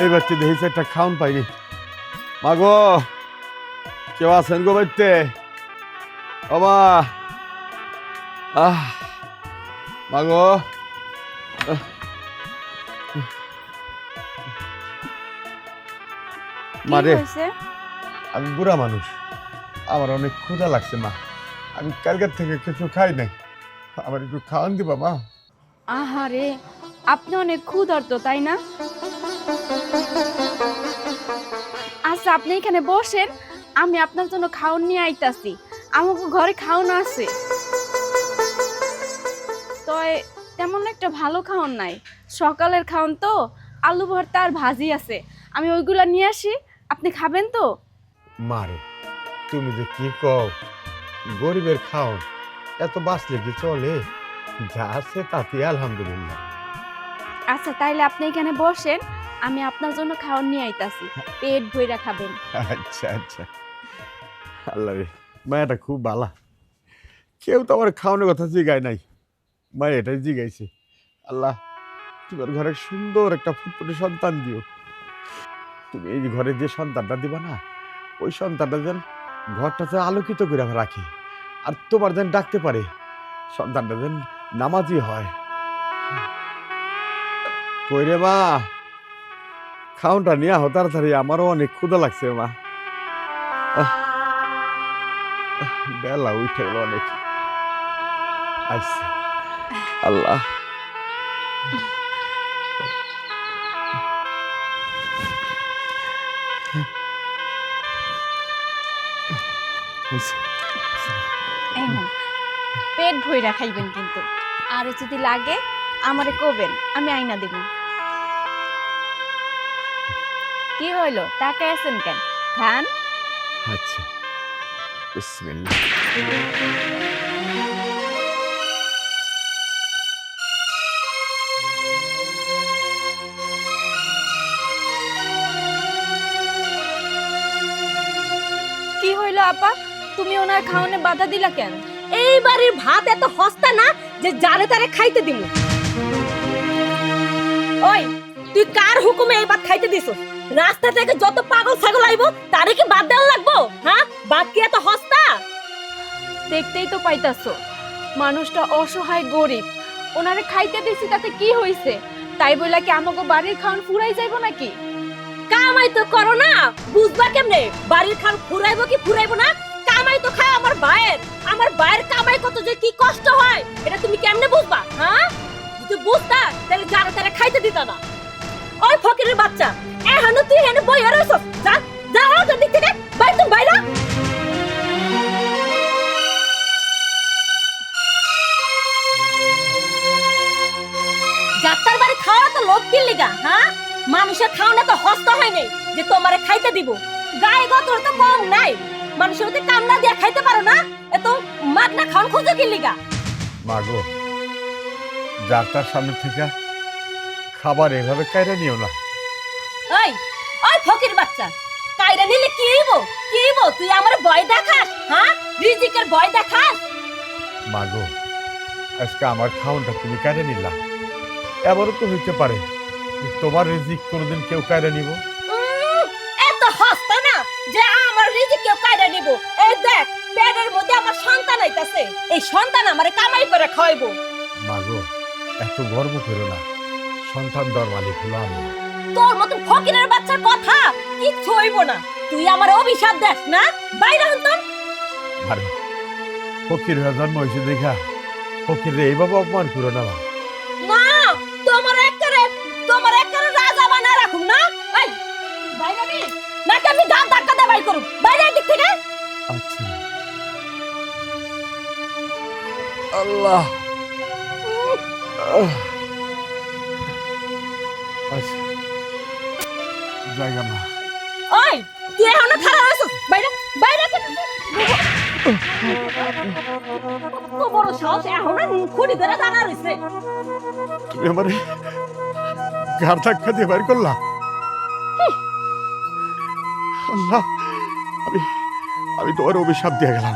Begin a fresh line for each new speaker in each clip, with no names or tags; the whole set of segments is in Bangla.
এই বাচ্চা দেখেছি একটা খাওন পাইনি। মাগো, কেউ আছেন গো বাড়িতে? বাবা, মাগো, মারে, আমি বুড়া মানুষ, আমার অনেক ক্ষুধা লাগছে মা। আমি কালকের থেকে কিছু খাই নাই, আমার একটু খাওয়ান দিবা মা?
আহারে, আপনি অনেক ক্ষুধার্ত তাই না? আচ্ছা, আপনি এখানে বসেন, আমি আপনার জন্য খাওন নিয়ে আইতাছি। আমাকে ঘরে খাওন আছে, তো তেমন একটা ভালো খাওন নাই। সকালের খাওন তো, আলু ভর্তা আর ভাজি আছে, আমি ওইগুলা নিয়ে আসি। আপনি খাবেন তো?
মারে, তুমি যে কি কও, গরিবের খাওন এত বাঁচলে কি চলে? যা আছে তাতে আলহামদুলিল্লাহ।
আচ্ছা, তাইলে আপনি এখানে বসেন, আমি আপনার জন্য খাওন নিয়ে আইতাছি, পেট ভইরা খাবেন।
আচ্ছা আচ্ছা, আল্লাহ রে, মায়াটা খুব ভালা। কেউ তো আমার খাওয়ানোর কথা জিগায় নাই, মায়া এটাই জিগাইছে। আল্লাহ, তোমার ঘরে সুন্দর একটা ফুটফুটে সন্তান দিও। তুমি এই ঘরে যে সন্তানটা দিবা না, ওই সন্তানটা যেন ঘরটাতে আলোকিত করে রাখে, আর তোমার যেন ডাকতে পারে, সন্তানটা যেন নামাজি হয়। কই রে মা, খাওনটা নিয়ে আহ তাড়াতাড়ি, আমারও অনেক ক্ষুধা লাগছে মা। বেলা উঠে গেল অনেক। আচ্ছা, আল্লাহ,
পেট ভইরা খাইবেন কিন্তু, আর যদি লাগে আমারে কবেন, আমি আইনা দেব। কি হইলো, তাকায় আছেন কেন? খান।
আচ্ছা, বিসমিল্লাহ।
কি হইলো আপা, তুমি ওনার খাওয়ানে বাধা দিলা কেন?
এই বাড়ির ভাত এত সস্তা না যে যারে তারে খাইতে দিমু। ওই, তুই কার হুকুমে এই ভাত খাইতে দিছ? রাস্তা থেকে যত পাগল ছাগল আইবো তারে কি বাদ দেওয়া লাগবো? হ্যাঁ, ভাত কি এত সস্তা?
দেখতেই তো পাইতাছো, মানুষটা অসহায় গরিব, ওনারে খাইতে দিছি তাতে কি হইছে? তাই বইলা কি আমাকে বাড়ির খাওয়ান ফুরাই যাইবো নাকি?
কামাই তো করো না, বুঝবা কেমনে বাড়ির খান ফুরাইবো কি ফুরাইবো না? কামাই তো খায় আমার ভাইয়ের কামাই কত যে কি কষ্ট হয় এটা তুমি কেমনে বুঝবা? হ্যাঁ, যদি বুঝতা তাহলে যারা তারা খাইতে দিত না। ওই ফকিরের বাচ্চা, এখানে তুই এখানে বই আর রইছস, যা যা ওটা দিক থেকে বাইর, তুমি বাইরা। যাত্রার বাড়ি খাওয়া তো লোক কি লিগা? হ্যাঁ, মানুষের খাওয়া তো হস্ত হয় নাই যে তোমারে খাইতে দিব। গায়ে গতর তো কম নাই, মানুষের হতে কামনা দিয়া খাইতে পারো না, এত মাগনা খাওন খুঁজো কি লিগা?
মাগো, যাত্রার সামনে থেকে খাবার এভাবে কাইরা নিও না।
ওই ওই ফকির বাচ্চা, কাইরা নিলে কি হইব? কি হইব? তুই আমার ভয় দেখাস? হ্যাঁ, রিজিকের ভয় দেখাস?
মাগো, আজকে আমার খাওনটা তুমি কাইরা নিলা, এবারও তো হইতে পারে যে তোমার রিজিক কোনোদিন কেউ কাইরা নিব।
এত হস্তা না যে আমার রিজিক কেউ কাইরা নিব। এই দেখ, পেটের মধ্যে আমার সন্তান আইতাছে, এই সন্তান আমারে কামাই করে খাওয়াইবো।
মাগো, এত গর্ব করো না, সন্তান দেওয়ার মালিক হলো আমি।
তোর মতো ফকিরের বাচ্চার কথা কিচ্ছু হইব না। তুই আমার অভিশাপ দেখ না, বাইরে হন্তন।
আরে, ফকির হয়ে জন্ম হয়েছে দেখা ফকির রে এইভাবে অপমান করো না।
না, তোমার একবারে রাজা বানায় রাখুম না। এই বাইরে নি, নাকি আমি গান ধাক্কা দিয়ে বাইর করুম, বাইরে দিক থেকে।
আচ্ছা, আল্লাহ, আচ্ছা, জায়গা না।
ওই, তুই এখনো খারাপ আছিস, বাইরে বাইরে কেন? কত বড় সাহস, এখনো খুঁড়ি ধরে দাঁড়া রইছে।
তুমি আমারে ঘাড় ধাক্কা দিয়ে বাইর করলা। আল্লাহ, আমি আমি তোমার অভিশাপ দিয়ে গেলাম,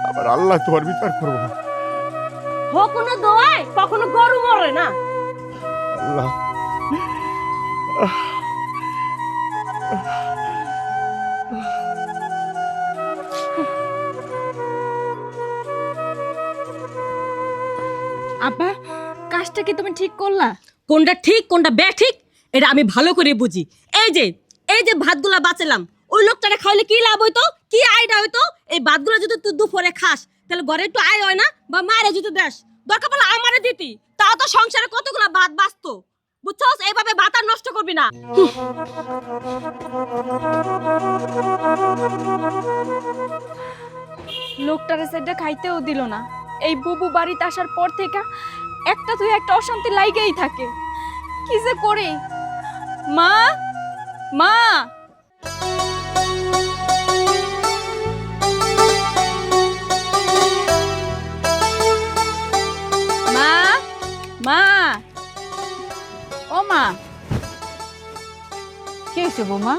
আবার আল্লাহ তোমার বিচার করবো।
কোনো দোয়ায় কখনো গরু মরে না।
আল্লাহ,
আব্বা কাজটা কি তুমি ঠিক করলা?
কোনটা ঠিক কোনটা ঠিক এটা আমি ভালো করে বুঝি। এই যে ভাতগুলা বাঁচালাম, ওই লোকটারে খাইলে কি লাভ হইতো, কি আয়টা হইতো? এই ভাতগুলা যদি তুই দুপুরে খাস তাহলে ঘরে একটু আয় হয় না? বা মারে যদি দেস, দরকার পড়লে আমারে দিতি, তাও তো সংসারে কতগুলা ভাত বাঁচতো। বুঝছস? এইভাবে ভাত আর নষ্ট করবি না।
লোকটারে সেটা খাইতেও দিল না। এই বুবু বাড়িতে আসার পর থেকে একটা তুই একটা অশান্তি লাইগেই থাকে। কি যে করি? মা মা মা মা ও মা,
কি হয়েছে বৌমা?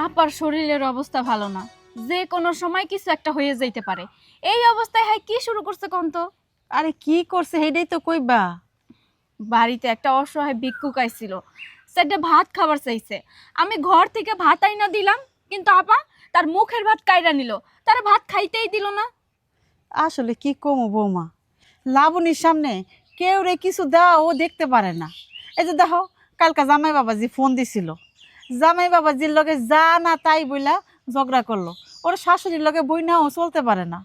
আপার শরীরের অবস্থা ভালো না, যে কোনো সময় কিছু একটা হয়ে যাইতে পারে। এই অবস্থায় হাই কি শুরু করছে কোন তো?
আরে কি করছে হেডেই তো কইবা।
বাড়িতে একটা অসহায় ভিক্ষুক আইছিল, সেটা ভাত খাবার চাইছে। আমি ঘর থেকে ভাত আইনা দিলাম, কিন্তু আপা তার মুখের ভাত কাইরা নিল, তার ভাত খাইতেই দিল না।
আসলে কি কমো বৌমা, লাবণীর সামনে কেউ রে কিছু দেওয়া ও দেখতে পারে না। এই যে দেখো কালকা জামাই বাবাজি ফোন দিছিল, জামাই বাবাজির লগে যা না তাই বইলা ঝগড়া করলো। ওর শাশুড়ির লগে বই না ও চলতে পারে না।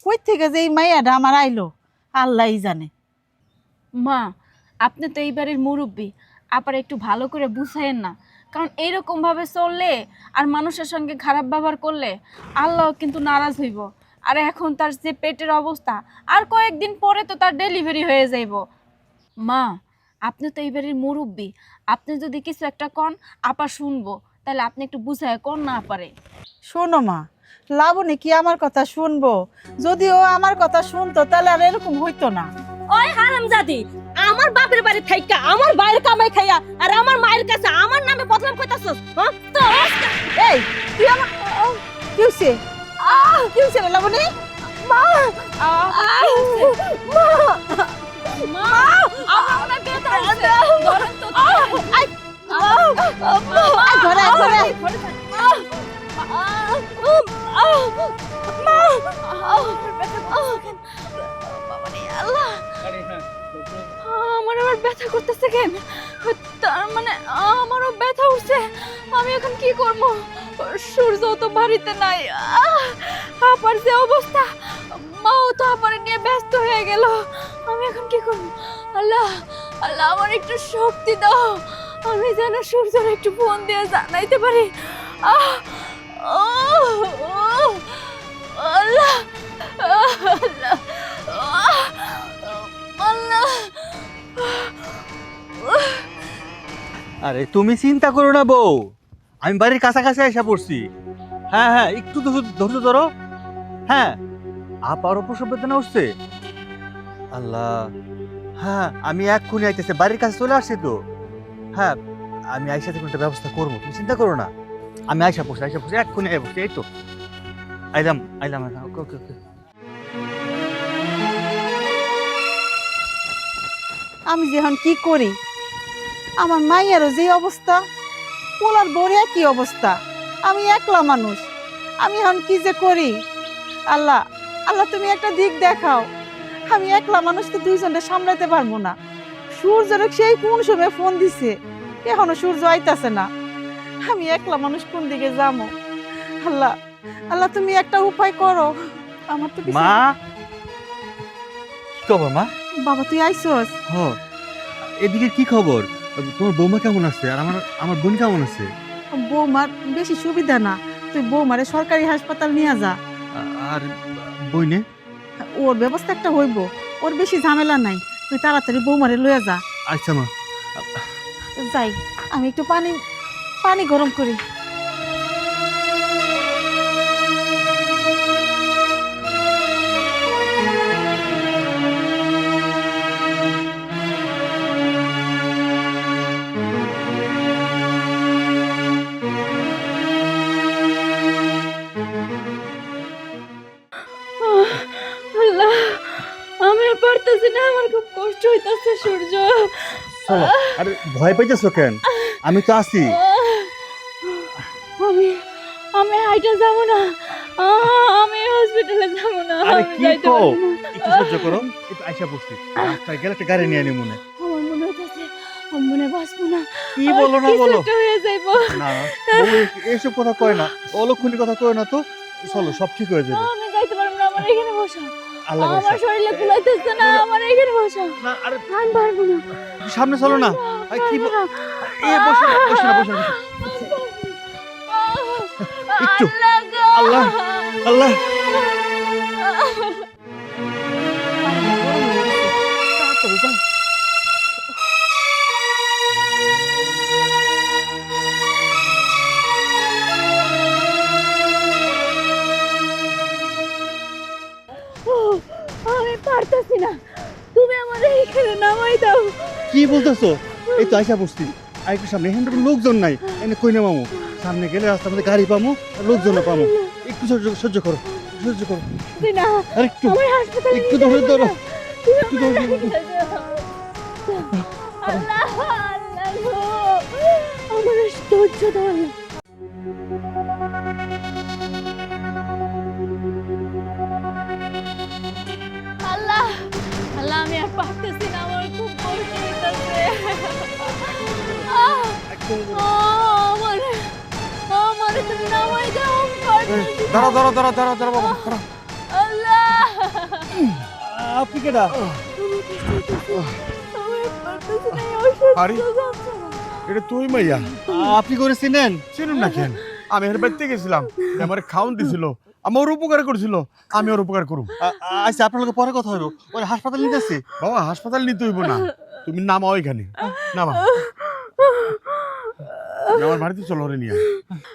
কই থেকে যে এই মাইয়াটা আমার আইলো আল্লাহই জানে।
মা আপনি তো এই বাড়ির মুরব্বী, আপার একটু ভালো করে বুঝাইয়েন না। কারণ এইরকম ভাবে চললে আর মানুষের সঙ্গে খারাপ ব্যবহার করলে আল্লাহ কিন্তু নারাজ হইব। আর এখন তার যে পেটের অবস্থা, আর কয়েকদিন পরে তো তার ডেলিভারি হয়ে যাইব। মা আপনি তো এই বাড়ির মুরব্বী, আপনি যদি কিছু একটা কন আপা শুনবো, তাহলে আপনি একটু বুঝায় কন না পারে।
শোনো মা, লাবণী কি আমার কথা শুনবো? যদি ও আমার কথা শুনতো তাহলে আর এরকম হইতো না।
ওই হারামজাদি, আমার বাপের বাড়ি থাইকা আমার বাইরে কামাই খাইয়া আর আমার মায়ের কাছে আমার নামে বদনাম কইতাছস, হ্যাঁ? তো
এই তুই আমার কি হইছে? কি হইছে রে লাবণী?
মা মা আমার মনে ব্যথা হচ্ছে, ধরেন তো।
ঘরে ঘরে
আমার আবার ব্যথা করতেছে কেন? তার মানে আমারও ব্যথা উঠছে। আমি এখন কি করব? সূর্য তো বাড়িতে নাই। আপার যে অবস্থা, মাও তো আপার নিয়ে ব্যস্ত হয়ে গেল। আমি এখন কি করব? আল্লাহ আল্লাহ আমার একটু শক্তি দাও, আমি যেন সূর্যের একটু ফোন দিয়ে জানাইতে পারি। আল্লাহ আল্লাহ আল্লাহ।
আরে তুমি চিন্তা করো না বউ, আমি বাড়ির কাছাকাছি এসে পড়ছি। হ্যাঁ হ্যাঁ, একটু ধৈর্য ধরো। হ্যাঁ, আপার প্রসব বেদনা উঠছে। আল্লাহ, হ্যাঁ আমি এক্ষুনি আইতেছি, বাড়ির কাছে চলে আসছি তো। হ্যাঁ আমি আইসা থেকে একটা ব্যবস্থা করবো, তুমি চিন্তা করো না। আমি আইসা পড়ছি এক্ষুনি আই পড়ছি। এই তো আইলাম। ওকে ওকে ওকে।
আমি যখন কি করি, আমার মাইয়ারও যে অবস্থা, পোলার বড়িয়া কি অবস্থা, আমি একলা মানুষ, আমি এখন কি যে করি। আল্লাহ আল্লাহ তুমি একটা দিক দেখাও। আমি একলা মানুষ তো দুইজনটা সামলাতে পারবো না। সূর্যের সেই কোন সময় ফোন দিছে, এখনো সূর্য আইতাছে না। আমি একলা মানুষ কোন দিকে যাবো? আল্লাহ আল্লাহ তুমি একটা উপায় করো। আমার তো
মা, কি খবর মা?
বাবা তুই আইসস?
হ্যাঁ, এদিকে কি খবর? তোমার বৌমা কেমন আছে আর আমার বোন কেমন আছে?
বৌমার বেশি সুবিধা না, তুই বৌমারে সরকারি হাসপাতাল নিয়ে যা।
আর বইনে?
ওর ব্যবস্থা একটা হইব, ওর বেশি ঝামেলা নাই, তুই তাড়াতাড়ি বৌমারে লইয়া যা।
আচ্ছা মা।
যাই, আমি একটু পানি গরম করি।
আল্লাহ আমি আর পারতেছি না, আমার খুব কষ্ট হইতাছে। সূর্য
চলো, আরে ভয় পাইতেছো কেন? আমি তো আছি।
আমি আমি হাইটা যাব না, আমি হসপিটালে যাব না,
আরে
আমি
কি
যাইতে
কও
পারবো না।
একটু সহ্য করো, একটু আইসা পড়ছি রাস্তায় গেলে একটা গাড়ি নিয়ে নি মনে।
আমার মনে হচ্ছে আমি মনে হয় বাঁচবো না।
কি বলো না
কিছু
বলো,
একটা হয়ে যাইবো।
না না বউ এইসব কথা কয় না, অলক্ষণী কথা কয় না তো। চলো সব ঠিক হয়ে যাবে।
আমি যাইতে পারবো না, আমার এখানে বসো।
আল্লাহ
আমার
ভরসা।
শরীরে কুলাইতেছে না, আমার এখানে বসো।
না আরে
আমি পারবো না।
সামনে চলো না। আরে কি
পারবো না।
এ বসো না, বসো না, বসো না, বসো না। একটু। আল্লাহ, আল্লাহ। তাড়াতাড়ি যাও।
আমি পারতেছি না, তুমি আমার এখানে নামাই দাও।
কি বলতেছো? এই তো আইসা পড়ছি। আর একটু সামনে, এখানে তো লোকজন নাই, এনে কই নামামু? সামনে গেলে রাস্তার মধ্যে গাড়ি পামু আর লোকজনও পামু। একটু সহ্য করো, সহ্য করো।
তুই না,
আর একটু
আমার হাসপাতালে
একটু
নিয়ে
ধরে
যাবো
ধরো,
না। তুমি
একটু
আমার
ধরে ধরো।
নিয়ে যাও। আল্লাহ, আল্লাহ গো, আমার আর ধৈর্য ধরো না। আল্লাহ, আল্লাহ, আমি আর পারতেছি না, আমার খুব কষ্ট হইতাছে। আমারে তুমি নামাই দাও, আমি পারতেছি না।
দাঁড়া বাবা, দাঁড়া।
আল্লাহ,
আপনি কেডা?
আমি পারতেছি না, এই অসহ্য
আরে।
যাচ্ছে না।
এটা তুই মাইয়া,
আপনি করে চিনেন?
চিনুন না কেন? আমি এর বাড়িতে গেছিলাম, আমার খাওন দিছিল, আমার উপকার করছিল, আমি ওর উপকার করুম।
আচ্ছা আপনার লোক পরে কথা হইব, ওর হাসপাতাল নিতে আসছি।
বাবা হাসপাতাল নিতে হইব না, তুমি নামাও এখানে, নামা। তুমি আমার বাড়িতে চলো, ওরে নিয়ে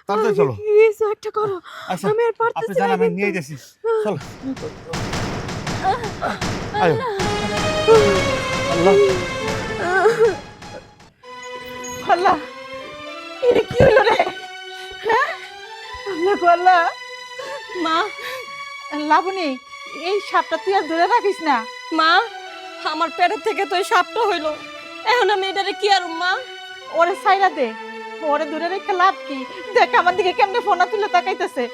তাড়াতাড়ি চলো।
কিছু একটা করো,
আচ্ছা
আমি আর
আপনি
পারতেছি
জান,
না
আমি
কিন্তু।
নিয়ে যাচ্ছি। চলো।
আয়ো। আল্লাহ,
আল্লাহ, এটা কি হলো রে? হ্যাঁ, আল্লাহ গো আল্লাহ।
মা,
লাবণী, এই সাপটা তুই আর ধরে রাখিস না।
মা, আমার পেটের থেকে তো এই সাপটা হইলো, এখন আমি এটারে কি আর মা?
ওরে সাইরা দে, ওরে ধরে রেখে লাভ কি? দেখ আমার দিকে কেমনে ফোনা তুলে তাকাইতেছে।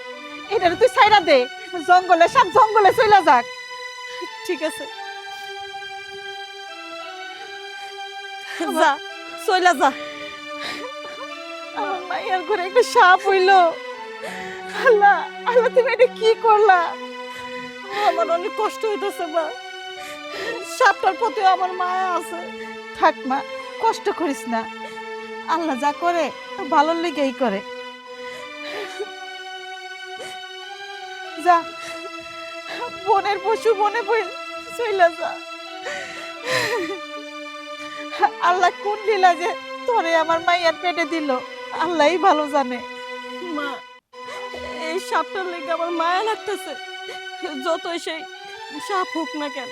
এটারে তুই সাইরা দে, জঙ্গলে সাপ জঙ্গলে চইলা যাক।
ঠিক আছে, যা, চইলা যা।
আমার মায়ের ঘরে একটা সাপ হইলো। আল্লাহ, আল্লাহ, তুমি এটা কি করলা?
আমার অনেক কষ্ট হইতেছে মা, সাপটার প্রতি আমার মায়া আছে।
থাক মা, কষ্ট করিস না। আল্লাহ যা করে ভালোর লেগেই করে। যা, বনের পশু বনে চইলা যা। আল্লাহ কোন লীলা যে তোরে আমার মাইয়ার পেটে দিল, আল্লাহই ভালো জানে।
মা, এই সাপটার লেগে আমার মায়া লাগতেছে। যতই সেই সাপ হোক না কেন,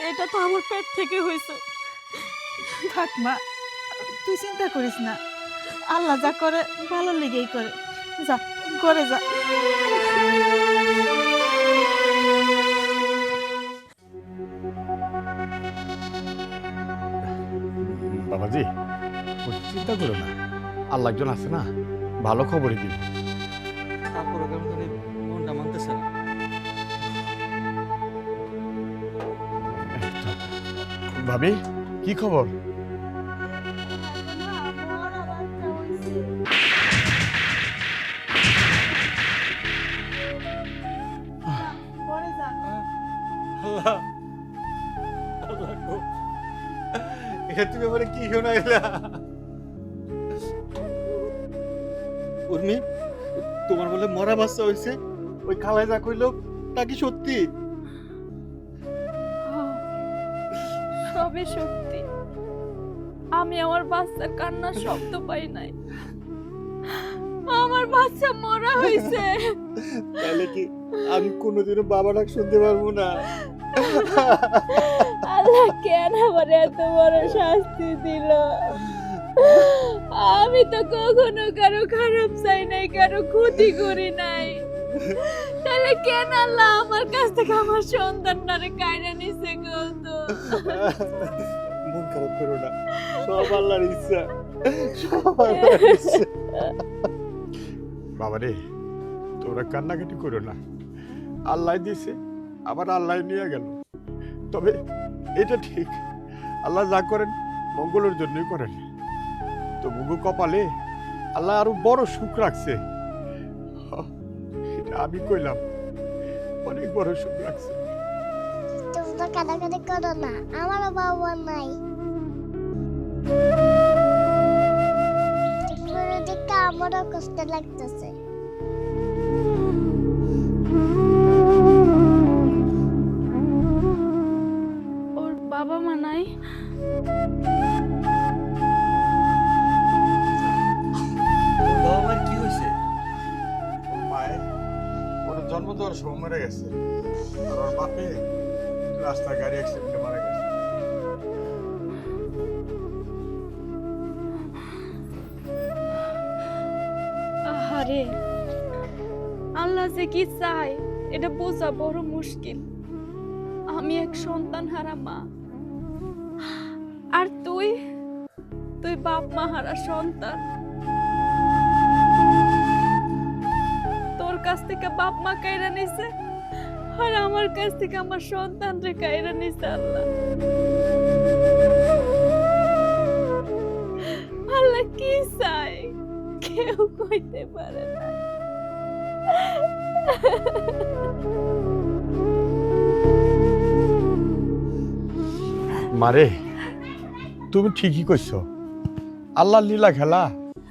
এটা তো আমার পেট থেকে হয়েছে।
থাক মা, তুই চিন্তা করিস না। আল্লাহ যা করে ভালো লেগেই করে। যা, করে যা।
বাবাজি ওই চিন্তা করো না, আল্লাহ একজন আছে না, ভালো খবরই দিন।
তারপরে কেমন জানি মনটা মানতেছে না।
ভাবি কি খবর?
আল্লাহ, আল্লাহ গো, এটা তুমি আমার কি শোনাইলা? উর্মি, তোমার বলে মরা বাচ্চা হইছে, ওই খালায় যা কইলো তা কি সত্যি?
সবই সত্যি, আমি আমার বাচ্চার কান্নার শব্দ পাই নাই। আমার বাচ্চা মরা হইছে।
তাহলে কি আমি কোনোদিনও বাবা ডাক শুনতে পারবো না?
আল্লাহ কেন আমার এত বড় শাস্তি দিল? আমি তো কখনো কারো খারাপ চাই নাই, কারো ক্ষতি করি নাই, তাহলে কেন আল্লাহ আমার কাছ থেকে আমার সন্তানটারে কাইরা নিছে গো? তো
মন খারাপ করো না, সব আল্লাহর ইচ্ছা, সব আল্লাহর ইচ্ছা।
বাবা রে, তোমরা কান্নাকাটি করো না, আল্লাহ দিছে আবার আল্লাহ নিয়ে গেল। তবে এটা ঠিক, আল্লাহ যা করেন মঙ্গলের জন্যই করেন। তো মুগু কপালে আল্লাহ আরো বড় সুখ রাখছে, এটা আমি কইলাম, অনেক বড় সুখ রাখছে।
তুমি তো কাটাকাটি করো না, আমারও বাবা নাই। এগুলো দেখতে আমারও কষ্ট লাগতেছে।
ওর বাবা মা নাই?
বাবা মার কি হয়েছে?
ওর মায়ে ওর জন্ম দেওয়ার সময় মারা গেছে, আর ওর বাপে রাস্তায় গাড়ি অ্যাক্সিডেন্টে মারা গেছে।
আহারে, আল্লাহ যে কি চায় এটা বোঝা বড় মুশকিল। আমি এক সন্তান হারা মা, আর তুই তুই বাপ মা হারা সন্তান। তোর কাছ থেকে বাপ মা কাইরা নিছে, আর আমার কাছ থেকে আমার সন্তান রে কাইরা নিছে। আল্লাহ আল্লাহ কি চায় কেউ কইতে পারে না।
মারে, তুমি ঠিকই কইছো, আল্লাহর লীলা খেলা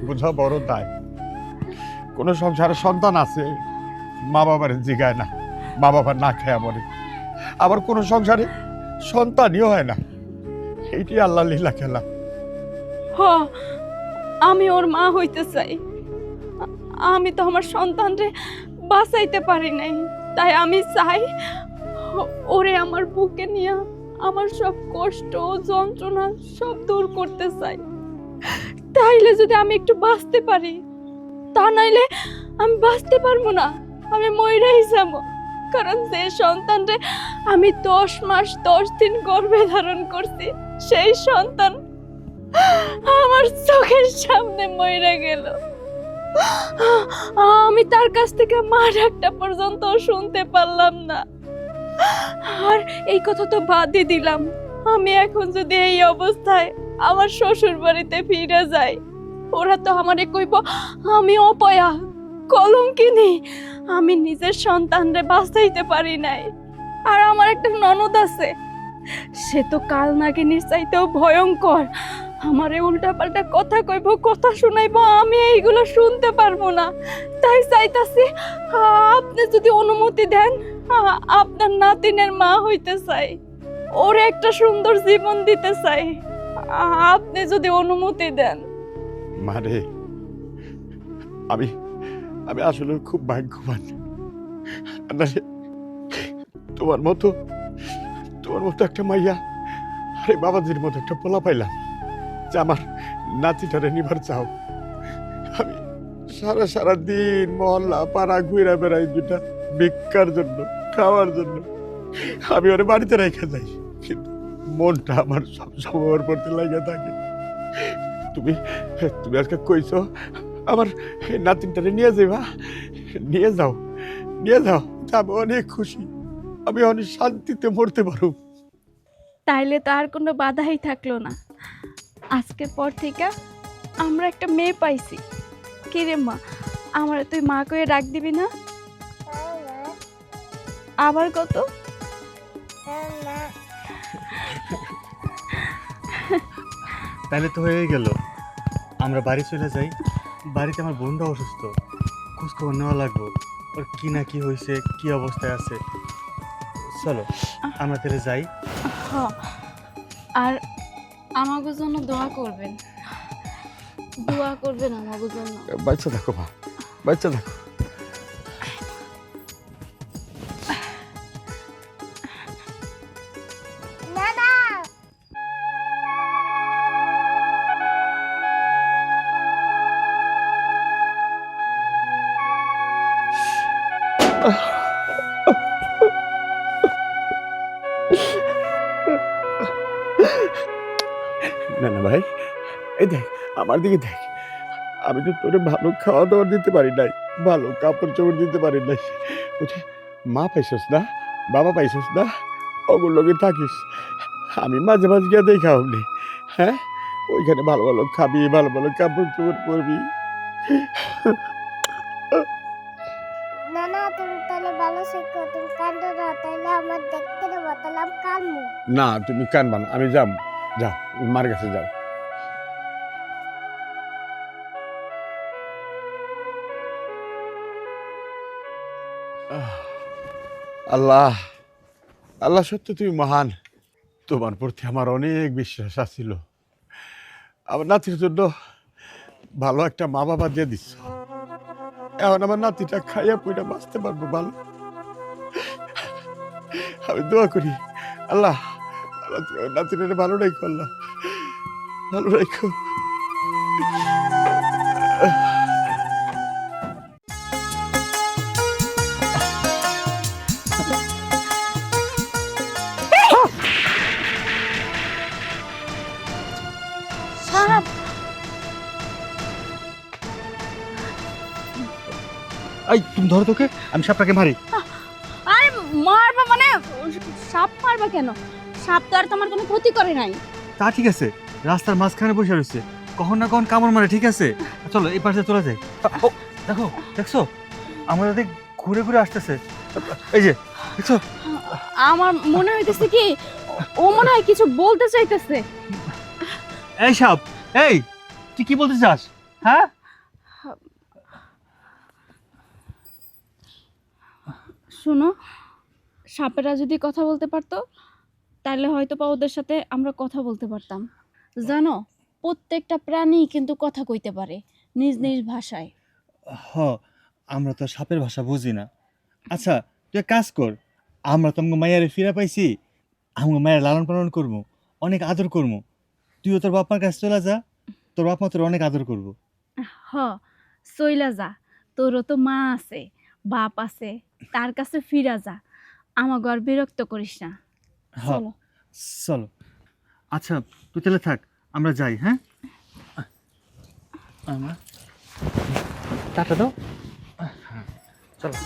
বোঝা বড় দায়। কোন সংসারে সন্তান আছে মা বাবার জিগায় না, মা বাবা না খেয়া মরে। আবার কোন সংসারে সন্তানই হয় না, এইটি আল্লাহর লীলা খেলা।
হ, আমি ওর মা হইতে চাই। আমি তো আমার সন্তানরে বাঁচাইতে পারি নাই, তাই আমি চাই ওরে আমার বুকে নিয়ে আমার সব কষ্ট যন্ত্রণা সব দূর করতে চাই। তাইলে যদি আমি একটু বাঁচতে পারি, তা নাইলে আমি বাঁচতে পারবো না, আমি মইরাই যাব। কারণ যে সন্তানরে আমি 10 মাস 10 দিন গর্ভে ধারণ করছি, সেই সন্তান আমার চোখের সামনে মইরা গেল। আমি তার কাছ থেকে মা ডাকটা পর্যন্ত শুনতে পারলাম না। আর এই কথা তো বাদই দিলাম, আমি এখন যদি এই অবস্থায় আমার শ্বশুর বাড়িতে ফিরে যাই, ওরা তো আমারে কইব আমি অপয়া কলঙ্কিনী, আমি নিজের সন্তানরে বাঁচাইতে পারি নাই। আর আমার একটা ননদ আছে, সে তো কাল নাগিনীর চাইতেও ভয়ঙ্কর, আমারে উল্টাপাল্টা কথা কইব, কথা শুনাইব, আমি এইগুলো শুনতে পারবো না। তাই চাইতাছি আপনি যদি অনুমতি দেন, আপনার নাতিনের মা হইতে চাই, ওরে একটা সুন্দর জীবন দিতে চাই, আপনি যদি অনুমতি দেন।
মারে, আমি আমি আসলে খুব ভাগ্যবান। নাহলে তোমার মতো একটা মাইয়া, আরে বাবাজির মতো একটা পোলা পাইলাম যে আমার নাতিটারে নিবার চাও। আমি সারা দিন মহল্লা পাড়া ঘুরে বেড়াই দুটা ভিক্ষার জন্য, খাওয়ার জন্য। আমি ওরে বাড়িতে রেখে যাই, কিন্তু মনটা আমার সবসময় ওর প্রতি লাগে থাকে। তুমি আজকে কইছো আমার নাতিনটারে নিয়ে যাইবা, নিয়ে যাও। আমি অনেক খুশি, আমি অনেক শান্তিতে মরতে পারো।
তাইলে তো আর কোনো বাধাই থাকলো না। আজকের পর থেকে আমরা একটা মেয়ে পাইছি। কি রে মা, আমার তুই মা কয়ে ডাক দিবি না? আবার কত?
তাহলে তো হয়ে গেল, আমরা বাড়ি চলে যাই। বাড়িতে আমার বোনটা অসুস্থ, খোঁজ খবর নেওয়া লাগবো, ওর কি না কি হয়েছে, কি অবস্থায় আছে। চলো আমরা তাহলে যাই।
হ্যাঁ, আর আমাগো জন্য দোয়া করবেন, আমাগো জন্য।
বাচ্চা দেখো মা, বাচ্চা দেখো।
দাদা,
না ভাই, এই দেখ আমার দিকে দেখ, আমি তো তোরে ভালো খাওয়া দাওয়া দিতে পারি নাই, ভালো কাপড় চোপড় দিতে পারি নাই। বুঝে মা পাইছস না, বাবা পাইছস না, ওগুলোর লগে থাকিস। আমি মাঝে মাঝে গিয়ে দেখা হবনি। হ্যাঁ, ওইখানে ভালো ভালো খাবি, ভালো ভালো কাপড় চোপড় পরবি।
না না, তুমি তাহলে ভালো শিখো, তুমি কান্দো না, তাহলে আমার দেখতে দেবো, তাহলে আমি কানবো।
না তুমি কানবা না, আমি যাম। যাও মার কাছে যাও। আল্লাহ, আল্লাহ সত্যি তুমি মহান। তোমার প্রতি আমার অনেক বিশ্বাস আছিল। আমার নাতির জন্য ভালো একটা মা বাবা দিয়ে দিচ্ছ। এখন আমার নাতিটা খাইয়া পুইটা বাঁচতে পারবো ভালো। আমি দোয়া করি আল্লাহ, আল্লাহ তুমি আমার নাতিটা ভালো রাখো, আল্লাহ ভালো রাখো।
সাপ!
এই তুমি ধরো তোকে, আমি সাপটাকে মারি।
আরে মারবা মানে সাপ মারবা কেন? সাপ তো আর তোমার কোনো ক্ষতি করে নাই।
তা ঠিক আছে, রাস্তার মাঝখানে বসে রয়েছে, কখন না কখন কামড় মারে, ঠিক আছে? চলো এই পাশে চলে যাই। ও, দেখো দেখছো আমাদের দিক ঘুরে ঘুরে আসতেছে, এই যে দেখছো?
আমার মনে হইতেছে কি ও মনে হয় কিছু বলতে চাইতেছে।
এই সাপ, এই তুই কি বলতে চাস? হ্যাঁ,
শোনো, সাপেরা যদি কথা বলতে পারতো তাহলে হয়তো বা ওদের সাথে আমরা কথা বলতে পারতাম। জানো, প্রত্যেকটা প্রাণী কিন্তু কথা কইতে পারে নিজ নিজ ভাষায়।
হ, আমরা তো সাপের ভাষা বুঝি না। আচ্ছা তুই এক কাজ কর, আমরা তো আমাকে মায়ের ফিরে পাইছি, আমাকে মায়ের লালন পালন করবো, অনেক আদর করবো। তুইও তোর বাপার কাছে চলে যা, তোর বাপ মা তোর অনেক আদর করবো।
হ, সইলা যা, তোরও তো মা আছে, বাপ আছে, তার কাছে ফিরা যা। আমার ঘর বিরক্ত করিস না।
হ্যাঁ
চলো।
চলো। আচ্ছা তুই তাহলে থাক, আমরা যাই। হ্যাঁ, আমরা টাটা দাও। চলো।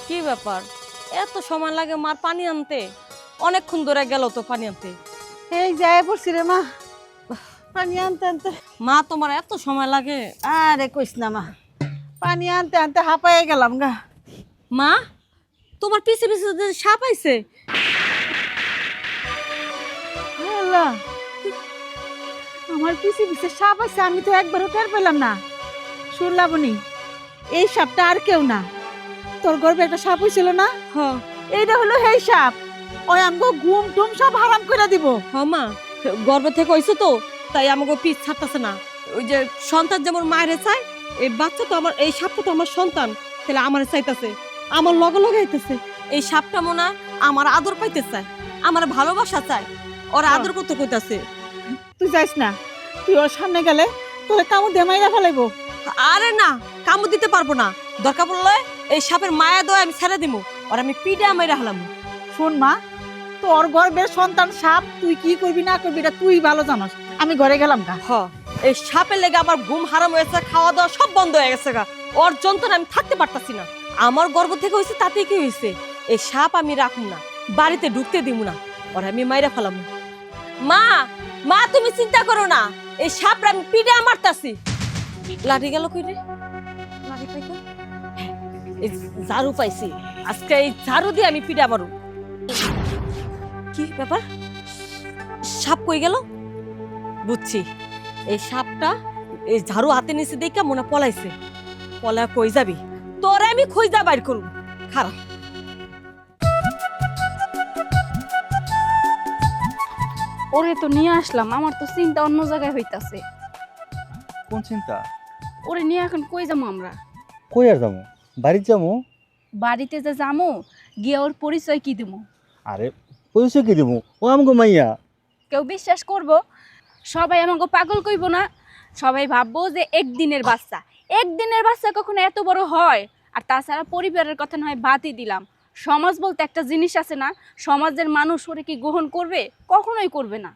কি ব্যাপার, এত সময় লাগে মার পানি আনতে? অনেকক্ষণ ধরে গেল তো পানি আনতে।
এই যায় পড়ছি রে মা, পানি আনতে আনতে।
মা তোমার এত সময় লাগে?
আরে কইস না মা, পানি আনতে আনতে হাঁপায়ে গেলাম গা।
মা তোমার পিছে পিছে যে সাপ আইছে।
আল্লাহ, আমার পিছে পিছে সাপ আছে, আমি তো একবারও টের পেলাম না। শুনলাবনি, এই সাপটা আর কেউ না, তোর গর্বে একটা সাপ হয়েছিল না,
হ্যাঁ
এইটা হলো সেই সাপ। ওই আমগো ঘুম টুম সব হারাম করে দিব।
হ্যাঁ মা, গর্ভ থেকে হইছে তো, তাই আমাকে পিছ ছাড়তেছে না। ওই যে সন্তান যেমন মায়ের চায়, এই বাচ্চা তো আমার, এই সাপটা তো আমার সন্তান, তাহলে আমার চাইতেছে, আমার লগে লগে আইতেছে। এই সাপটা মনে আমার আদর পাইতে চায়, আমার ভালোবাসা চায়, ওরা আদর করতে কইতাছে।
তুই যাইস না, তুই ওর সামনে গেলে তোরে কামড় দিয়ে মাইরা ফেলাইবো।
আরে না, কামড় দিতে পারবো না, দরকার পড়লে এই সাপের মায়া দয় আমি ছেড়ে দিমু, আর আমি পিঠে মাইরা হালাম।
শোন মা, তোর গর্বের সন্তান সাপ, তুই কি করবি না করবি এটা তুই ভালো জানোস। আমি ঘরে গেলাম গা।
হ, এই সাপের লেগে আমার ঘুম হারাম হয়েছে, খাওয়া দাওয়া সব বন্ধ হয়ে গেছে গা। ওর যন্ত্রণা আমি থাকতে পারতাছি না। আমার গর্ভ থেকে হয়েছে তাতে কি হয়েছে? এই সাপ আমি রাখুম না, বাড়িতে ঢুকতে দিব না, ওর আমি মাইরা ফেলাম। মা, মা তুমি চিন্তা করো না, এই সাপরা আমি পিঠে মারতাছি। লাঠি গেল কই রে? লাঠি পাই কই? এই ঝাড়ু পাইছি, আজকে এই ঝাড়ু দিয়ে আমি পিঠে মারু। কি ব্যাপার, সাপ কই গেল? বুঝছি, এই সাপটা এই ঝাড়ু হাতে নিচে দেখে মনে পলাইছে। পলা কই যাবি? তোরে আমি খুঁজা বাইর করব। খারাপ।
ওরে তো নিয়ে আসলাম, আমার তো চিন্তা অন্য জায়গায় হইতাছে।
কোন চিন্তা?
ওরে নিয়ে এখন কই যাবো আমরা?
কই আর যাবো? বাড়িতে যাবো।
বাড়িতে যে যাবো, গিয়ে ওর পরিচয় কি দেবো?
আরে পরিচয় কি দেবো? ও আমগো মাইয়া।
কেউ বিশ্বাস করব? সবাই আমাকে পাগল কইব না? সবাই ভাববো যে একদিনের বাচ্চা। একদিনের বাচ্চা কখনো এত বড় হয়? আর তাছাড়া পরিবারের কথা নয় বাদই দিলাম, সমাজ বলতে একটা জিনিস আছে না, সমাজের মানুষ ওরে কি গ্রহণ করবে? কখনোই করবে না।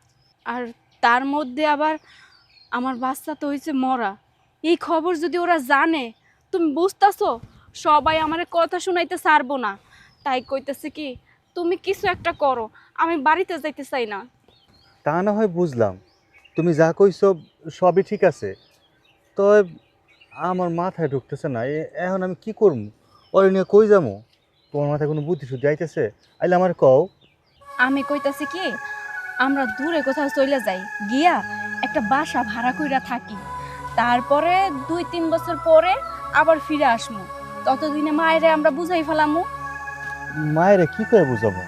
আর তার মধ্যে আবার আমার বাচ্চা তো হয়েছে মরা। এই খবর যদি ওরা জানে, তুমি বুঝতেছো, সবাই আমার কথা শুনাইতে ছাড়বো না। তাই কইতেছে কি, তুমি কিছু একটা করো, আমি বাড়িতে যাইতে চাই না।
তা না হয় বুঝলাম, তুমি যা কইছো সবই ঠিক আছে, তবে আমার মাথায় ঢুকতেছে না। এখন আমি কি করবো? ওর নিয়ে কই যাবো? তোমার মাথায় কোনো বুদ্ধি শুদ্ধি আইতেছে? আইলে আমার কও।
আমি কইতাছি কি, আমরা দূরে কোথাও চলে যাই, গিয়া একটা বাসা ভাড়া কইরা থাকি। তারপরে 2-3 বছর পরে আবার ফিরে আসমু। ততদিনে মায়েরে আমরা বুঝাই ফেলামু।
মায়েরে কি করে বুঝাবো?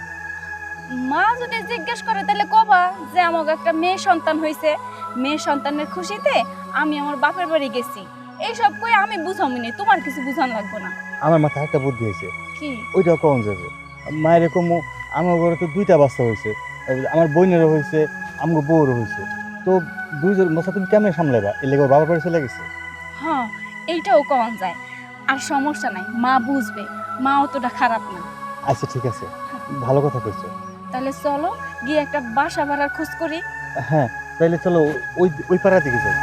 মা যদি জিজ্ঞেস করে তাহলে কবা যে আমাকে একটা মেয়ে সন্তান হয়েছে, মেয়ে সন্তানের খুশিতে আমি আমার বাপের বাড়ি গেছি। এইসব কই আমি বুঝামিনি, তোমার কিছু বুঝান লাগবে না।
আমার মাথায় একটা বুদ্ধি হয়েছে,
কি?
ওইটাও কখন যাবো। মায়ের কমো, আমার ঘরে তো 2টা বাচ্চা হয়েছে, আমার বোনেরও হয়েছে, আমার বউরও হয়েছে। তো 2জন বাচ্চা তুমি কেমন সামলাইবা? এর লেগে ওর বাবার বাড়ি চলে গেছে।
হ্যাঁ, এইটাও কম যায়। আর সমস্যা নাই, মা বুঝবে, মা অতটা খারাপ না।
আচ্ছা ঠিক আছে, ভালো কথা কইছো।
তাহলে চলো গিয়ে একটা বাসা ভাড়ার খোঁজ করি।
হ্যাঁ তাইলে চলো ওই ওই পাড়া দিকে যাই।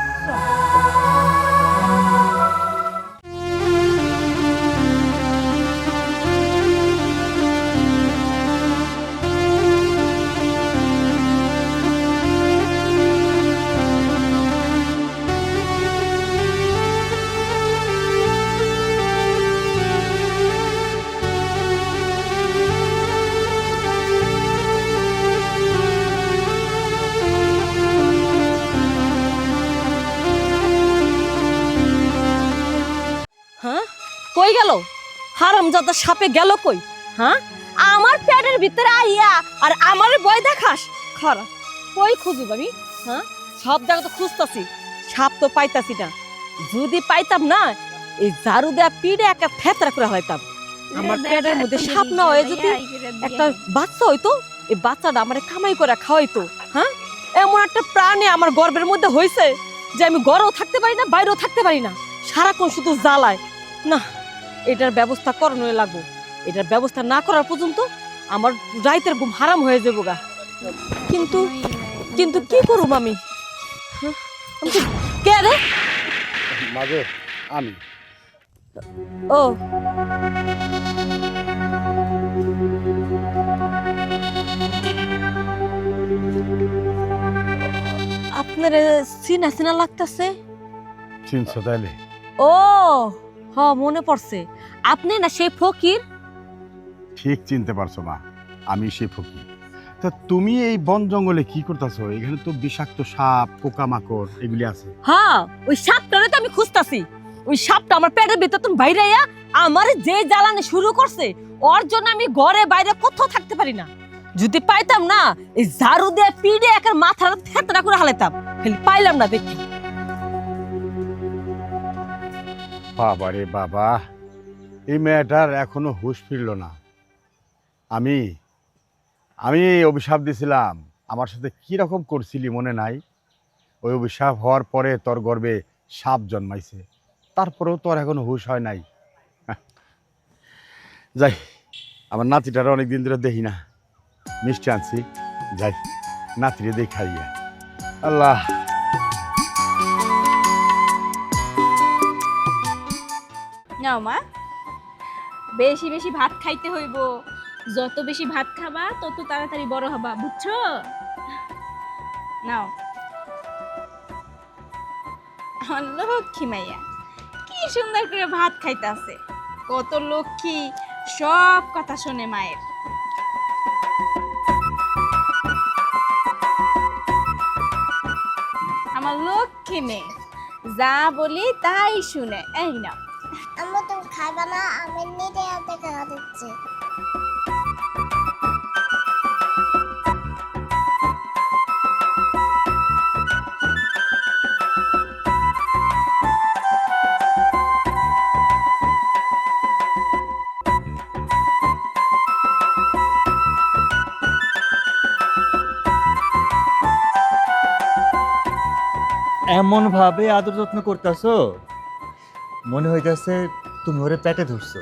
হ্যাঁ, কই গেল? হারামজাদা সাপে গেল কই? হ্যাঁ, আমার পেটের ভিতরে আইয়া আর আমার ভয় দেখাস? খারাপ। কই খুঁজব আমি? হ্যাঁ, সব জায়গা তো খুঁজতাছি, সাপ তো পাইতাছি না। যদি পাইতাম না, এই ঝাড়ু দেয়া পিড়ে একটা থেতরা করে হইতাম। আমার পেটের মধ্যে সাপ না হয়ে যদি একটা বাচ্চা হইতো, এই বাচ্চাটা আমারে কামাই করে খাওয়াইতো। হ্যাঁ, এমন একটা প্রাণী আমার গর্ভের মধ্যে হইছে যে আমি ঘরেও থাকতে পারি না, বাইরেও থাকতে পারি না, সারাক্ষণ শুধু জ্বালায়। না, এটার ব্যবস্থা করানোই লাগবো। এটার ব্যবস্থা না করার পর্যন্ত আমার রাইতের ঘুম হারাম হয়ে যাবো গা। কিন্তু কিন্তু কি করব আমি? হ্যাঁ, আমি কি- কে রে?
মাঝে আমি
ও, আপনার সিনা সিনা লাগতেছে।
চিনছো তাইলে?
ও হ, মনে পড়ছে, আপনি না সেই ফকির।
ঠিক চিনতে পারছো মা, আমি সে ফকির। তা তুমি এই বন জঙ্গলে কি করতেছো? এখানে তো বিষাক্ত সাপ, পোকামাকড় এগুলি আছে।
হ্যাঁ, ওই সাপটারে তো আমি খুঁজতাছি। ওই সাপটা আমার পেটের ভিতর তুমি বাইরে আইয়া আমার যে জ্বালানি শুরু করছে, ওর জন্য আমি ঘরে বাইরে কোথাও থাকতে পারি না। যদি পাইতাম না, এই ঝাড়ু দিয়ে পিড়ে একার মাথার থেতরা করে হালাইতাম। খালি পাইলাম না দেখি।
বাবা রে বাবা, এই মেয়েটার এখনো হুঁশ ফিরল না। আমি আমি অভিশাপ দিছিলাম, আমার সাথে কি রকম করছিলি মনে নাই? ওই অভিশাপ হওয়ার পরে তোর গর্ভে সাপ জন্মাইছে, তারপরেও তোর এখনো হুঁশ হয় নাই। যাই, আমার নাতিটারা অনেকদিন ধরে দেখি না, মিষ্টি আনছি, যাই নাতিরে দেখাইয়া। আল্লাহ,
নাও মা, বেশি বেশি ভাত খাইতে হইব। যত বেশি ভাত খাবা তত তাড়াতাড়ি বড় হবা, বুঝছো? নাও। আমার লক্ষ্মী মাইয়া কি সুন্দর করে ভাত খাইতেছে, কত লক্ষ্মী, সব কথা শোনে মায়ের। আমার লক্ষ্মী মেয়ে, যা বলি তাই শুনে। এই না,
আম্মু তুমি খাইবা না, আমি নিজে হাতে খাওয়া দিচ্ছি।
এমন ভাবে আদর যত্ন করতেছো, মনে হইতাছে তুমি ওরে পেটে ধরছো।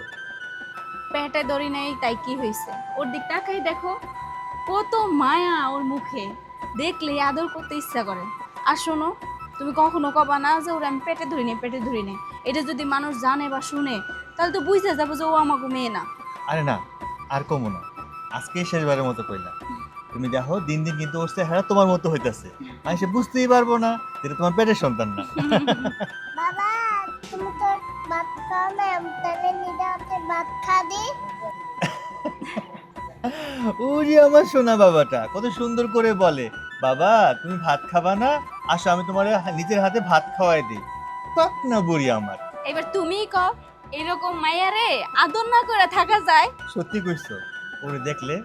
পেটে ধরি নাই তাই কি হয়েছে? ওর দিক তাকাই দেখো, কত মায়া ওর মুখে, দেখলে আদর করতে ইচ্ছা করে। আর শোনো, তুমি কখনো কবা না যে ওরা আমি পেটে ধরি নে, পেটে ধরি নে। এটা যদি মানুষ জানে বা শুনে, তাহলে তো বুঝতে যাবো যে ও আমাকে মেয়ে না।
আরে না, আর কমো না, আজকে শেষবারের মতো কইলা। তুমি দেখো দিন দিন কিন্তু ওর চেহারা তোমার মতো হইতাছে, আমি সে বুঝতেই পারবো না যেটা তোমার পেটের সন্তান না।
বাবা তুমি তো ভাত খাও না, আমি তাহলে নিজে হাতে ভাত খা দি।
ওরে আমার সোনা বাবাটা কত সুন্দর করে বলে, বাবা তুমি ভাত খাবা না, আসো আমি তোমার নিজের হাতে ভাত খাওয়াই দিই। পাক না বুড়ি আমার।
এবার তুমিই কও, এরকম মায়ারে আদর না করে থাকা যায়?
সত্যি কইছো, ওরে দেখলে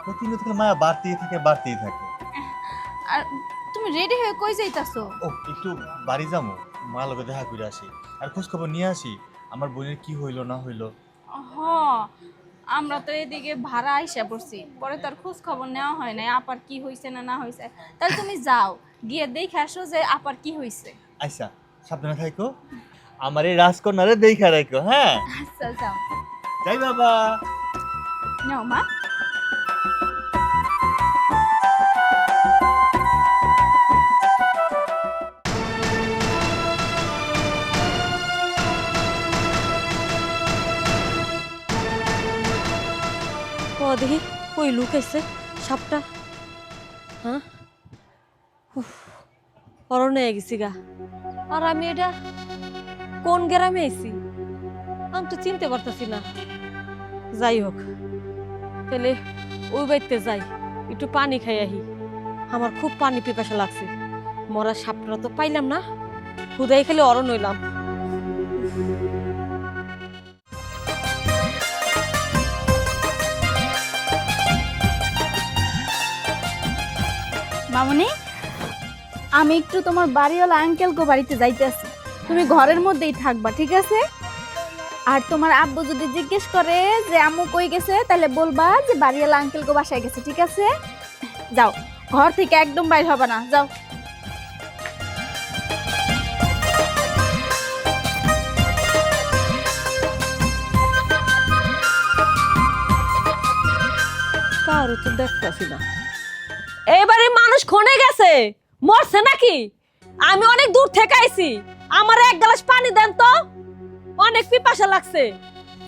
প্রতিনিয়ত মায়া বাড়তেই থাকে, বাড়তেই থাকে।
আর তুমি রেডি হয়ে কই যাইতাছো?
ও একটু বাড়ি যাবো, মা লোকে দেখা করে আসি, আর খোঁজ খবর নিয়ে আসি আমার বোনের কি হইলো না হইলো।
হ, আমরা তো এদিকে ভাড়া আইসা পড়ছি, পরে তার খোঁজ খবর নেওয়া হয় নাই আপার কি হইছে না না হইছে। তাহলে তুমি যাও, গিয়ে দেখে আসো যে আপার কি হইছে।
আচ্ছা সাবধানে থাইকো, আমার এই রাজকন্যারে দেখা রাখো। হ্যাঁ
আচ্ছা যাও,
যাই বাবা।
নাও মা।
ও দেখি কই লুকাইছে সাপটা। হ্যাঁ, অরণ্যে গেছি গা। আর আমি এটা কোন গ্রামে আইছি আমি তো চিনতে পারতেছি না। যাই হোক, তাহলে ওই বাড়িতে যাই, একটু পানি খাই আহি। আমার খুব পানি পিপাসা লাগছে। মরা সাপটা তো পাইলাম না, খুদাই খেলে অরণ্য হইলাম।
মামনি, আমি একটু তোমার বাড়িওয়ালা আঙ্কেলকে বাড়িতে যাইতে আছি, তুমি ঘরের মধ্যেই থাকবা, ঠিক আছে? আর তোমার আব্বু যদি জিজ্ঞেস করে যে আম্মু কই গেছে, তাহলে বলবা যে বাড়িওয়ালা আঙ্কেলকে বাসায় গেছে, ঠিক আছে? যাও, ঘর থেকে একদম বাইর হবে না, যাও।
কারো তো দেখতেছি না। এবারে মানুষ খনে গেছে, মরছে নাকি? আমি অনেক দূর থেকে আইছি, আমার এক গ্লাস পানি দেন তো, অনেক পিপাসা লাগছে।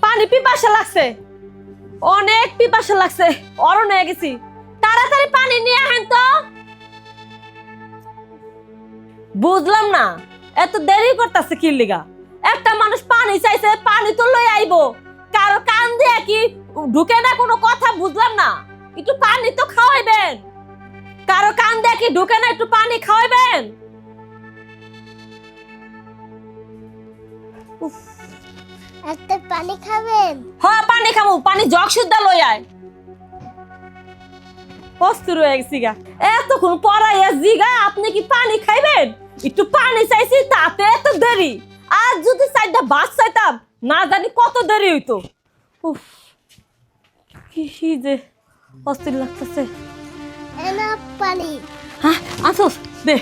পানি পিপাসা লাগছে, অনেক পিপাসা লাগছে, অরণ্য হয়ে গেছি। তাড়াতাড়ি পানি নিয়ে আসেন তো। বুঝলাম না এত দেরি করতেছে কি লিগা? একটা মানুষ পানি চাইছে, পানি তো লই আইবো, কারো কান দিয়ে কি ঢুকে না কোনো কথা? বুঝলাম না, একটু পানি তো খাওয়াইবেন। কারো কান দিয়ে কি ঢুকে না, একটু পানি খাওয়াইবেন।
একটা পানি খাবেন?
হ্যাঁ পানি খাবো, পানি জগ সুদ্ধা লই আয়। অস্থির হয়ে গেছি গা, এতক্ষণ পড়াইয়া জিগা আপনি কি পানি খাইবেন? একটু পানি চাইছি তাতে এত দেরি। আর যদি চাইটা বাস চাইতাম, না জানি কত দেরি হইতো। উফ, কি যে অস্থির লাগতেছে।
এনা পানি।
হ্যাঁ আসোস দে।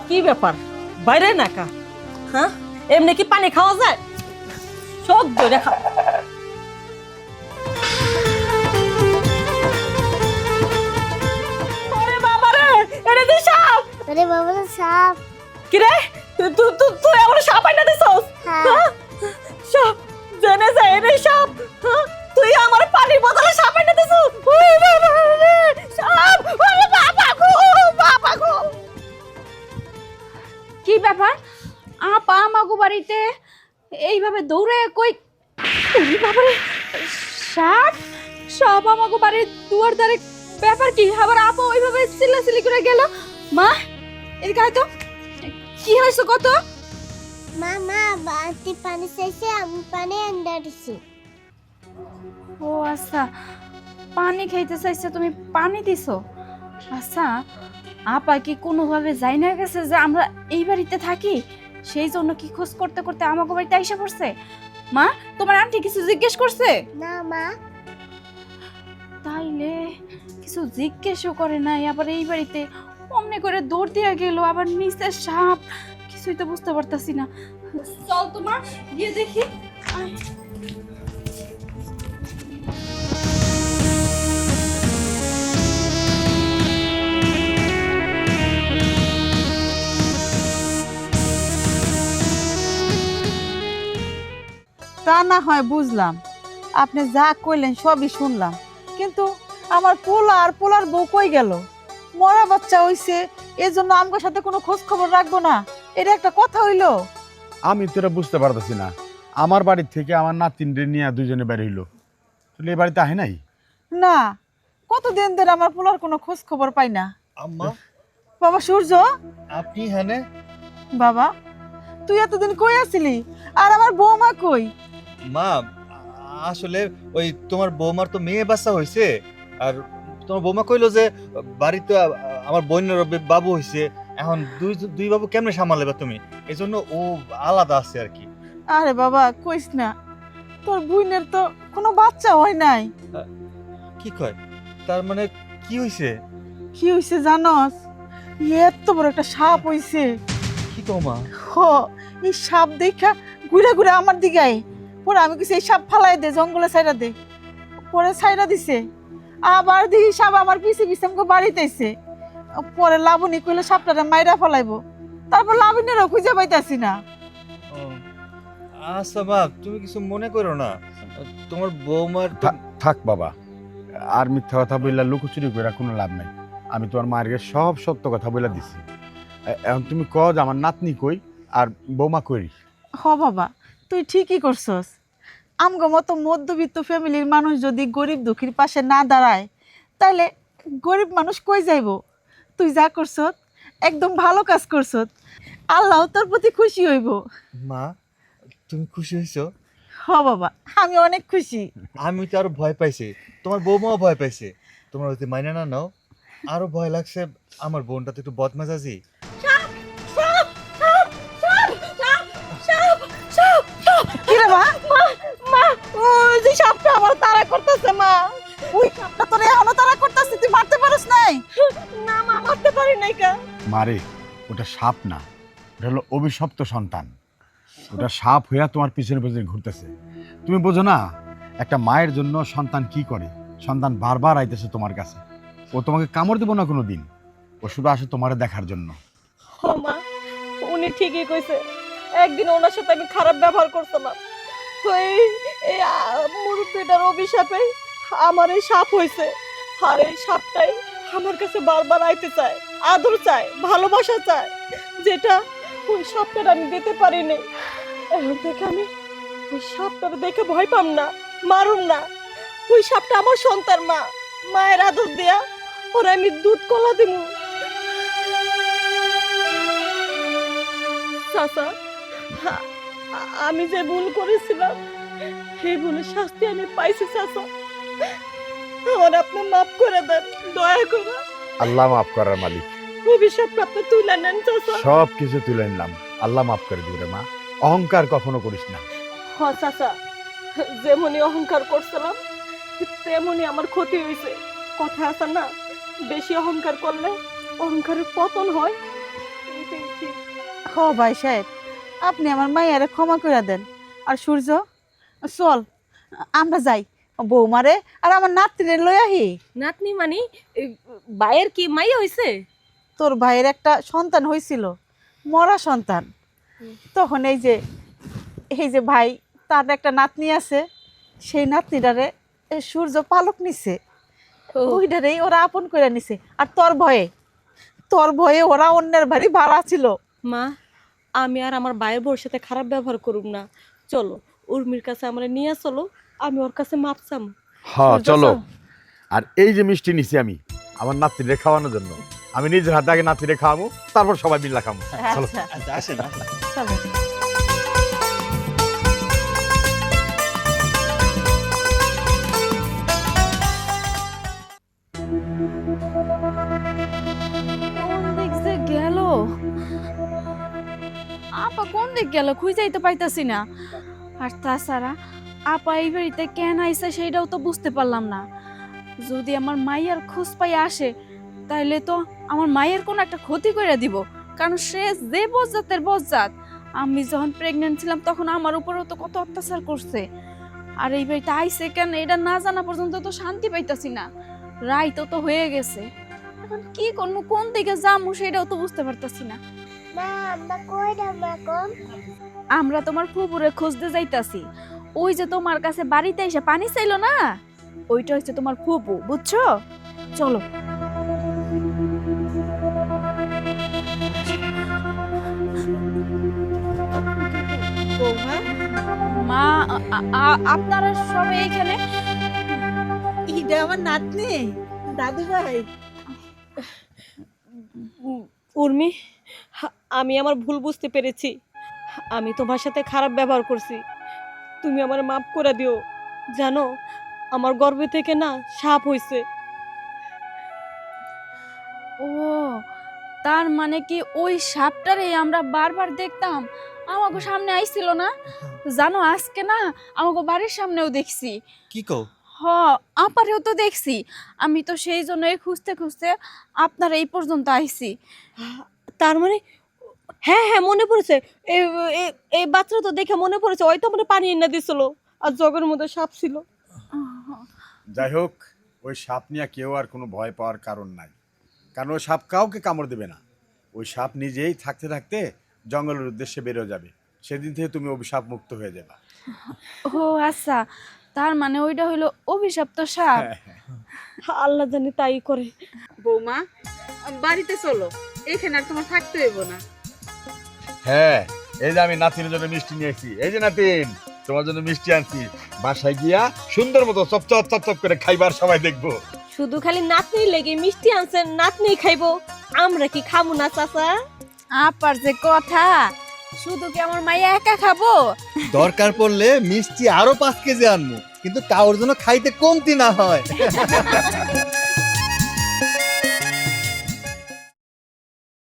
কি ব্যাপার, বাইরে নাকা? হ্যাঁ এমনি কি পানি খাওয়া যায়? সব ধরে খা। ওরে বাবা রে, এটা দি সাপ।
আরে বাবা সাপ।
কি রে, তুই আমার সাপ আইনা দিছস?
হ্যাঁ।
সাপ জেনে যায় রে সাপ। হ্যাঁ, তুই আমার পানির বোতলে সাপ আইনা দিছস? ওরে বাবা রে, সাপ। ওরে বাবা গো, বাবা গো।
কি ব্যাপার? আপা আমাগো বাড়িতে এইভাবে দৌড়ে কই? ওরে বাবারে, সাপ! সব আমাগো বাড়ির দুয়ার ধারে ব্যাপার কি আবার আপা ওইভাবে চিল্লাচিল্লি করে গেল? মা এদিকে আয় তো, কি হয়েছে কত?
মা বালতি পানি চাইছে, আমি পানি এনে দিছি।
ও আচ্ছা, পানি খাইতে চাইছে, তুমি পানি দিছো? আচ্ছা, আপা কি কোনোভাবে যাই না গেছে যে আমরা এই বাড়িতে থাকি, সেই জন্য কি খোঁজ করতে করতে আমাকে বাড়িতে আইসা পড়ছে? মা, তোমার আন্টি কিছু জিজ্ঞেস করছে?
না মা,
তাইলে কিছু জিজ্ঞেসও করে নাই, আবার এই বাড়িতে অমনি করে দৌড় দিয়া গেল, আবার নিচে সাপ, কিছুই তো বুঝতে পারতাছি না। চল তোমার গিয়ে দেখি। আয়।
তা না হয় বুঝলাম, আপনি যা কইলেন সবই শুনলাম, কিন্তু আমার পোলা আর পোলার বউ কই গেল? মরা বাচ্চা হইছে, এজন্য আমার সাথে কোনো খোঁজ খবর রাখবো না, এটা একটা কথা হইলো?
আমি তো এটা বুঝতে পারতেছি না। আমার বাড়ির থেকে আমার নাতিনরে নিয়ে দুজনে বের হইলো, তাহলে এই বাড়িতে আহে নাই?
না, কতদিন ধরে আমার পোলার কোনো খোঁজ খবর পাই না।
আম্মা,
বাবা সূর্য,
আপনি হ্যাঁ?
বাবা তুই এতদিন কই আছিলি, আর আমার বৌমা কই?
মা, আসলে ওই তোমার বৌমার তো মেয়ে বাচ্চা হয়েছে, আর তোমার বৌমা কইলো যে বাড়িতে আমার বোনের বাবু হয়েছে, এখন দুই বাবু কেমনে সামালেবা তুমি, এই জন্য ও আলাদা আছে আর কি।
আরে বাবা কইস না, তোর বুইনের তো কোনো বাচ্চা হয় নাই।
কি কয়? তার মানে কি হয়েছে?
কি হইছে জানস? এত বড় একটা সাপ হইছে।
কি কও মা?
হ, এই সাপ দেখা ঘুরে ঘুরে আমার দিকে আয়। পরে আমি কিছু এই সাপ ফালাই দে, জঙ্গলে ছাইরা দে। পরে ছাইরা দিছে, আবার দেখি সাপ আমার পিছে পিছে আমাকে বাড়িতে আইছে। পরে লাবণী কইলে সাপটারে মাইরা ফলাইবো, তারপর লাবণীরও খুঁজে পাইতাছি না।
ও, আচ্ছা মা, তুমি কিছু মনে করো না, তোমার বৌমার
থাক বাবা, আর মিথ্যা কথা বললা লুকোচুরি করে কোনো লাভ নাই। আমি তোমার মায়ের সব সত্য কথা বলে দিছি। এখন তুমি কও যে আমার নাতনি কই আর বৌমা কই?
হ বাবা, তুই ঠিকই করছস। আমগো মতো মধ্যবিত্ত ফ্যামিলির মানুষ যদি গরিব দুঃখীর পাশে না দাঁড়ায়, তাহলে গরিব মানুষ কই যাইব? তুই যা করছত একদম ভালো কাজ করছত, আল্লাহ তোর প্রতি খুশি হইব।
মা, তুমি খুশি হয়েছো?
হ বাবা, আমি অনেক খুশি।
আমি তো আরো ভয় পাইছি, তোমার বৌমাও ভয় পাইছে। তোমার হইতে মাইনা না নাও, আরো ভয় লাগছে। আমার বোনটা তো একটু বদমেজাজি।
কি রে মা? মা, ওই যে সাপটা আমার তাড়া করতেছে মা। ওই সাপটা তোরে এখনো তাড়া করতেছে, তুই মারতে পারিস নাই?
না মা, মারতে পারি নাই কা।
মারে, ওটা সাপ না, ওটা হলো অভিশপ্ত সন্তান। ওটা সাপ হইয়া তোমার পিছনে পিছনে ঘুরতেছে। তুমি বোঝো না একটা মায়ের জন্য সন্তান কি করে? সন্তান বারবার আইতেছে তোমার কাছে, ও তোমাকে কামড় দেবো না কোনো দিন, ও শুধু আসে তোমারে দেখার জন্য।
ও মা, উনি ঠিকই কইছে, একদিন ওনার সাথে আমি খারাপ ব্যবহার করছিলাম, তো এই মুরব্বিটার অভিশাপে আমার এই সাপ হইছে। আর এই সাপটাই আমার কাছে বারবার আইতে চায়, আদর চায়, ভালোবাসা চায়, যেটা ওই সাপটার আমি দিতে পারি নাই। এখন থেকে আমি ওই সাপটার দেখে ভয় পাম না, মারুম না। ওই সাপটা আমার সন্তান মা, মায়ের আদর দেয়া ওরা আমি দুধ কলা দিমু। চাচা, আমি যে ভুল করেছিলাম সেই ভুলের শাস্তি আমি পাইছি চাচা, আমার আপনি মাফ করে দেন দয়া করে।
আল্লাহ মাফ করার মালিক,
অভিশাপটা আপনি তুলে নেন চাচা।
সব কিছু তুলে নিলাম, আল্লাহ মাফ করে দিবে মা। অহংকার কখনো করিস না।
হ চাচা, যেমনি অহংকার করছিলাম তেমনি আমার ক্ষতি হয়েছে। কথা আছে না, বেশি অহংকার করলে অহংকারের পতন হয়, এটাই ঠিক।
হ ভাই সাহেব, আপনি আমার মাইয়ারে ক্ষমা করে দেন। আর সূর্য, চল আমরা যাই, বৌমারে আর আমার নাতিরে লই আহি।
নাতনি মানে বাইয়ের কি মাই হইছে?
তোর ভাইয়ের একটা সন্তান হয়েছিল, মরা সন্তান। তখন এই যে ভাই তার একটা নাতনি আছে, সেই নাতনিটারে সূর্য পালক নিছে, ওইটারেই ওরা আপন করে নিছে। আর তোর ভয়ে ওরা অন্যের বাড়ি ভাড়া ছিল।
মা, আমি আর আমার ভাইয়ের বউর সাথে খারাপ ব্যবহার করুম না, চলো উর্মির কাছে আমরা নিয়ে চলো, আমি ওর কাছে মাপ চাম।
হ্যাঁ চলো। আর এই যে মিষ্টি নিছি আমি, আমার নাতিরে খাওয়ানোর জন্য। আমি নিজের হাতে আগে নাতিরে খাওয়াবো, তারপর সবাই মিল্লা খাবো। চলো।
আচ্ছা
আচ্ছা আসেন আসেন।
চলো। কোন দিক যে গেল? আপা কোন দিক গেল খুঁজেই তো পাইতাছি না। আর তাছাড়া আপা এই বাড়িতে কেন আইসে সেটাও তো বুঝতে পারলাম না। যদি আমার মাইয়ার খোঁজ পাই আসে তাইলে তো আমার মায়ের কোনো একটা ক্ষতি করে দিব, কারণ সে যে বজ্জাতের বজ্জাত। আমি যখন প্রেগনেন্ট ছিলাম তখন আমার উপরেও তো কত অত্যাচার করছে। আর এই বাড়িতে আইসে কেন এটা না জানা পর্যন্ত তো শান্তি পাইতাছি না। রাইতো তো হয়ে গেছে, এখন কি করবো, কোন দিকে যাবো সেটাও তো বুঝতে পারতাছি না।
মা আমরা কই যাবো এখন?
আমরা তোমার ফুপুরে খুঁজতে যাইতাছি। ওই যে তোমার কাছে বাড়িতে এসে পানি চাইলো না, ওইটা হচ্ছে তোমার ফুপু, বুঝছো? চলো। মা আপনারা সবাই এখানে?
এটা আমার নাতনি, দাদু ভাই।
উর্মি, আমি আমার ভুল বুঝতে পেরেছি। আমি তোমার সাথে খারাপ ব্যবহার করছি, তুমি আমার মাফ করে দিও। জানো, আমার গর্ভে থেকে না সাপ হইছে।
ও, তার মানে কি ওই সাপটারে আমরা বারবার দেখতাম, আমাকে সামনে আইছিল না? জানো আজকে না আমাকে বাড়ির সামনেও দেখছি।
কি কও?
হ, আপারেও তো দেখছি। আমি তো সেই জন্যই খুঁজতে খুঁজতে আপনার এই পর্যন্ত আইছি।
তার মানে হ্যাঁ হ্যাঁ মনে পড়েছে, এই বাচ্চা তো দেখে মনে পড়েছে, ওই তো মানে পানি এনে দিছিল আর জগের মধ্যে সাপ ছিল।
যাই হোক, ওই সাপ নিয়ে কেউ আর কোনো ভয় পাওয়ার কারণ নাই, কারণ ওই সাপ কাউকে কামড় দেবে না। ওই সাপ নিজেই থাকতে থাকতে জঙ্গলের উদ্দেশ্যে বেরো যাবে, সেদিন থেকে তুমি অভিশাপ মুক্ত হয়ে যাবে।
ও আচ্ছা, তার মানে ওইটা হলো অভিশপ্ত সাপ।
আল্লাহ জানি তাই করে।
বৌমা বাড়িতে চলো, এখানে আর তোমার থাকতে হইব না।
হ্যাঁ, এই যে আমি নাতিনের জন্য মিষ্টি নিয়ে এসেছি। এই যে নাতিন, তোমার জন্য মিষ্টি আনছি। বাসায় গিয়া সুন্দর মতো চপচপ চপচপ করে খাইবার সবাই দেখবো।
শুধু খালি নাতনি লেগে মিষ্টি আনছেন, নাতনি খাইবো, আমরা কি খাবো না চাচা?
আপার যে কথা, শুধু কি আমার মাইয়া একা খাবো?
দরকার পড়লে মিষ্টি আরো 5 কেজি আনবো, কিন্তু কারোর জন্য খাইতে কমতি না হয়।